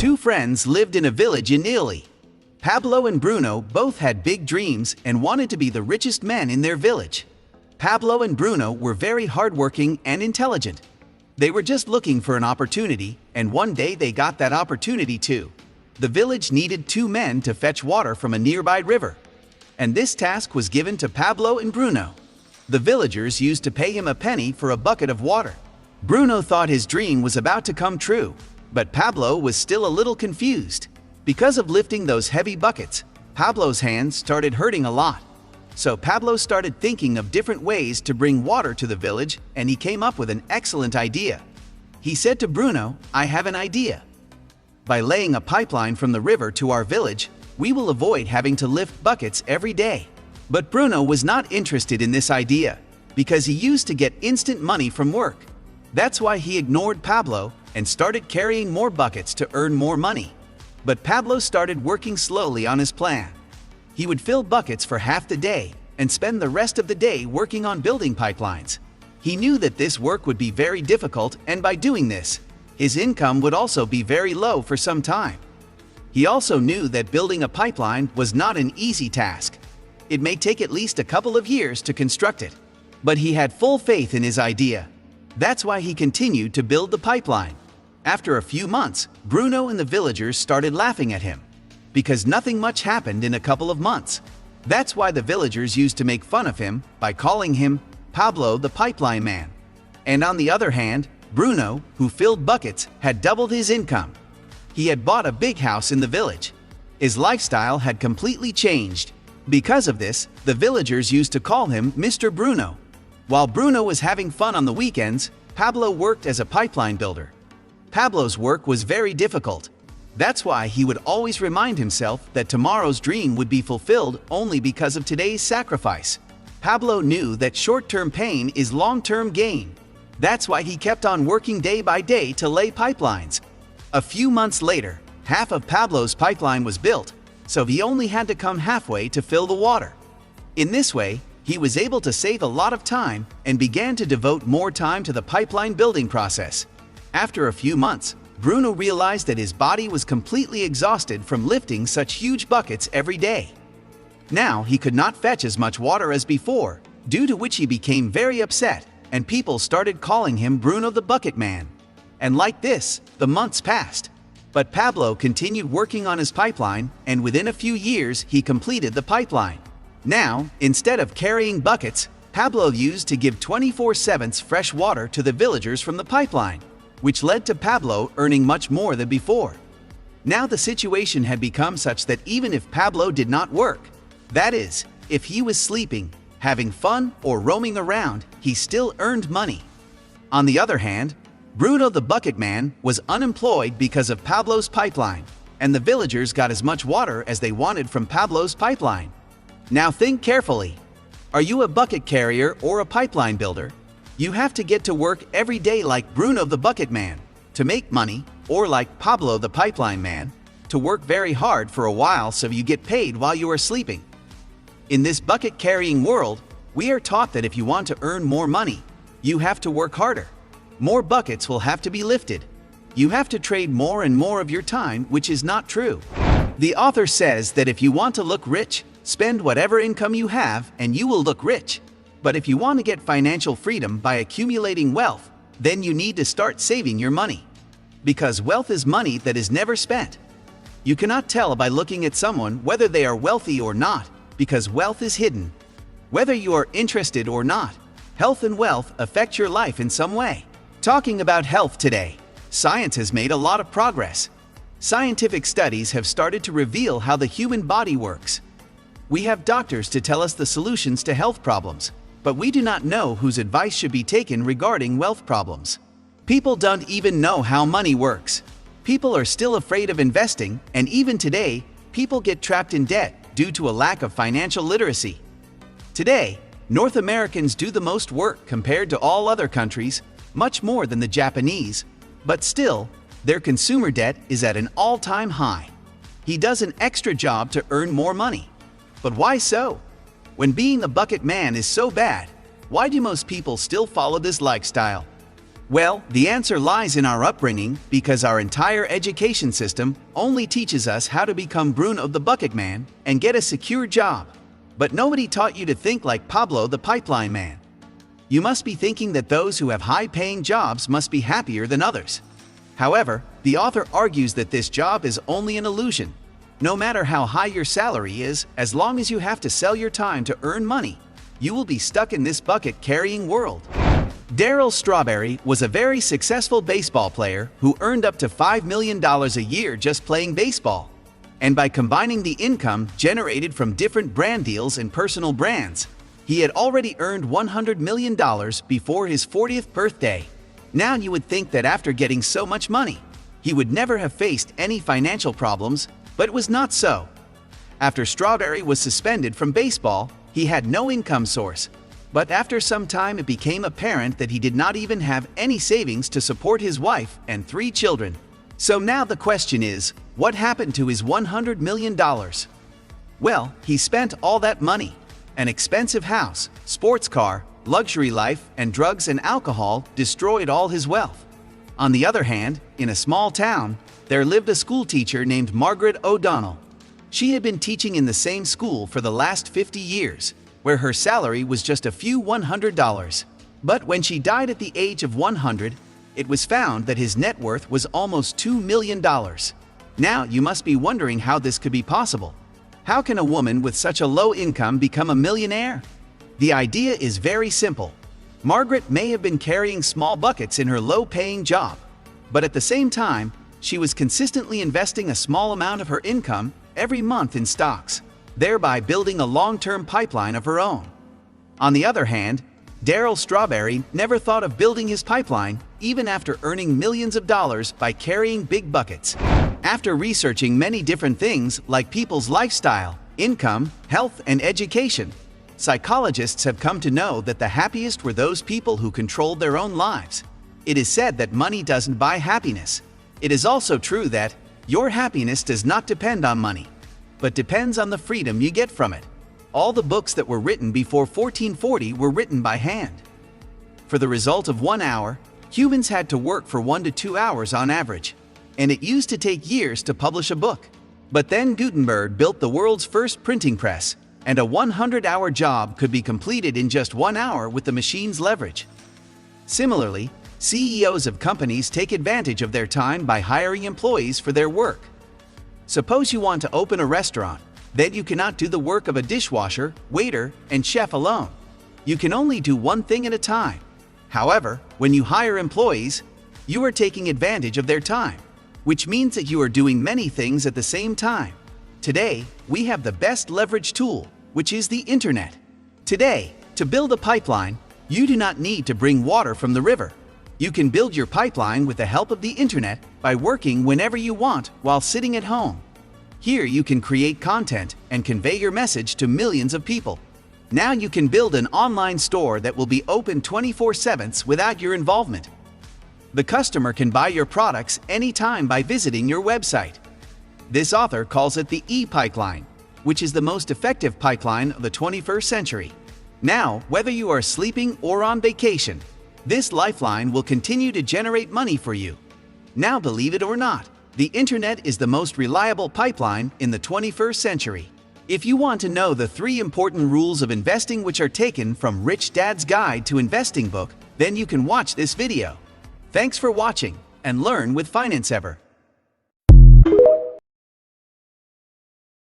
Two friends lived in a village in Italy. Pablo and Bruno both had big dreams and wanted to be the richest men in their village. Pablo and Bruno were very hardworking and intelligent. They were just looking for an opportunity, and one day they got that opportunity too. The village needed two men to fetch water from a nearby river, and this task was given to Pablo and Bruno. The villagers used to pay him a penny for a bucket of water. Bruno thought his dream was about to come true, but Pablo was still a little confused. Because of lifting those heavy buckets, Pablo's hands started hurting a lot. So Pablo started thinking of different ways to bring water to the village, and he came up with an excellent idea. He said to Bruno, "I have an idea. By laying a pipeline from the river to our village, we will avoid having to lift buckets every day." But Bruno was not interested in this idea, because he used to get instant money from work. That's why he ignored Pablo and started carrying more buckets to earn more money. But Pablo started working slowly on his plan. He would fill buckets for half the day and spend the rest of the day working on building pipelines. He knew that this work would be very difficult, and by doing this, his income would also be very low for some time. He also knew that building a pipeline was not an easy task. It may take at least a couple of years to construct it. But he had full faith in his idea. That's why he continued to build the pipeline. After a few months, Bruno and the villagers started laughing at him, because nothing much happened in a couple of months. That's why the villagers used to make fun of him by calling him Pablo the Pipeline Man. And on the other hand, Bruno, who filled buckets, had doubled his income. He had bought a big house in the village. His lifestyle had completely changed. Because of this, the villagers used to call him Mr. Bruno. While Bruno was having fun on the weekends, Pablo worked as a pipeline builder. Pablo's work was very difficult. That's why he would always remind himself that tomorrow's dream would be fulfilled only because of today's sacrifice. Pablo knew that short-term pain is long-term gain. That's why he kept on working day by day to lay pipelines. A few months later, half of Pablo's pipeline was built, so he only had to come halfway to fill the water. In this way, he was able to save a lot of time and began to devote more time to the pipeline building process. After a few months, Bruno realized that his body was completely exhausted from lifting such huge buckets every day. Now he could not fetch as much water as before, due to which he became very upset, and people started calling him Bruno the Bucket Man. And like this, the months passed. But Pablo continued working on his pipeline, and within a few years he completed the pipeline. Now, instead of carrying buckets, Pablo used to give 24/7 fresh water to the villagers from the pipeline, which led to Pablo earning much more than before. Now the situation had become such that even if Pablo did not work, that is, if he was sleeping, having fun, or roaming around, he still earned money. On the other hand, Bruno the Bucket Man was unemployed because of Pablo's pipeline, and the villagers got as much water as they wanted from Pablo's pipeline. Now think carefully. Are you a bucket carrier or a pipeline builder? You have to get to work every day like Bruno the Bucket Man to make money, or like Pablo the Pipeline Man, to work very hard for a while so you get paid while you are sleeping. In this bucket-carrying world, we are taught that if you want to earn more money, you have to work harder. More buckets will have to be lifted. You have to trade more and more of your time, which is not true. The author says that if you want to look rich, spend whatever income you have and you will look rich. But if you want to get financial freedom by accumulating wealth, then you need to start saving your money. Because wealth is money that is never spent. You cannot tell by looking at someone whether they are wealthy or not, because wealth is hidden. Whether you are interested or not, health and wealth affect your life in some way. Talking about health today, science has made a lot of progress. Scientific studies have started to reveal how the human body works. We have doctors to tell us the solutions to health problems, but we do not know whose advice should be taken regarding wealth problems. People don't even know how money works. People are still afraid of investing, and even today, people get trapped in debt due to a lack of financial literacy. Today, North Americans do the most work compared to all other countries, much more than the Japanese, but still, their consumer debt is at an all-time high. He does an extra job to earn more money. But why so? When being a bucket man is so bad, why do most people still follow this lifestyle? Well, the answer lies in our upbringing because our entire education system only teaches us how to become Bruno the Bucket Man and get a secure job. But nobody taught you to think like Pablo the Pipeline Man. You must be thinking that those who have high-paying jobs must be happier than others. However, the author argues that this job is only an illusion. No matter how high your salary is, as long as you have to sell your time to earn money, you will be stuck in this bucket-carrying world. Darryl Strawberry was a very successful baseball player who earned up to $5 million a year just playing baseball. And by combining the income generated from different brand deals and personal brands, he had already earned $100 million before his 40th birthday. Now you would think that after getting so much money, he would never have faced any financial problems, but it was not so. After Strawberry was suspended from baseball, he had no income source. But after some time it became apparent that he did not even have any savings to support his wife and 3 children. So now the question is, what happened to his $100 million? Well, he spent all that money. An expensive house, sports car, luxury life, and drugs and alcohol destroyed all his wealth. On the other hand, in a small town, there lived a school teacher named Margaret O'Donnell. She had been teaching in the same school for the last 50 years, where her salary was just a few $100. But when she died at the age of 100, it was found that his net worth was almost $2 million. Now you must be wondering how this could be possible. How can a woman with such a low income become a millionaire? The idea is very simple. Margaret may have been carrying small buckets in her low-paying job, but at the same time, she was consistently investing a small amount of her income every month in stocks, thereby building a long-term pipeline of her own. On the other hand, Darryl Strawberry never thought of building his pipeline even after earning millions of dollars by carrying big buckets. After researching many different things like people's lifestyle, income, health, and education, psychologists have come to know that the happiest were those people who controlled their own lives. It is said that money doesn't buy happiness. It is also true that your happiness does not depend on money, but depends on the freedom you get from it. All the books that were written before 1440 were written by hand. For the result of 1 hour, humans had to work for 1 to 2 hours on average, and it used to take years to publish a book. But then Gutenberg built the world's first printing press, and a 100-hour job could be completed in just 1 hour with the machine's leverage. Similarly, CEOs of companies take advantage of their time by hiring employees for their work. Suppose you want to open a restaurant, then you cannot do the work of a dishwasher, waiter, and chef alone. You can only do one thing at a time. However, when you hire employees, you are taking advantage of their time, which means that you are doing many things at the same time. Today, we have the best leverage tool, which is the internet. Today, to build a pipeline, you do not need to bring water from the river. You can build your pipeline with the help of the internet by working whenever you want while sitting at home. Here you can create content and convey your message to millions of people. Now you can build an online store that will be open 24/7 without your involvement. The customer can buy your products anytime by visiting your website. This author calls it the e-pipeline, which is the most effective pipeline of the 21st century. Now, whether you are sleeping or on vacation, this lifeline will continue to generate money for you. Now, believe it or not, the internet is the most reliable pipeline in the 21st century. If you want to know the 3 important rules of investing which are taken from Rich Dad's Guide to Investing book, then you can watch this video. Thanks for watching and learn with FinanceEver.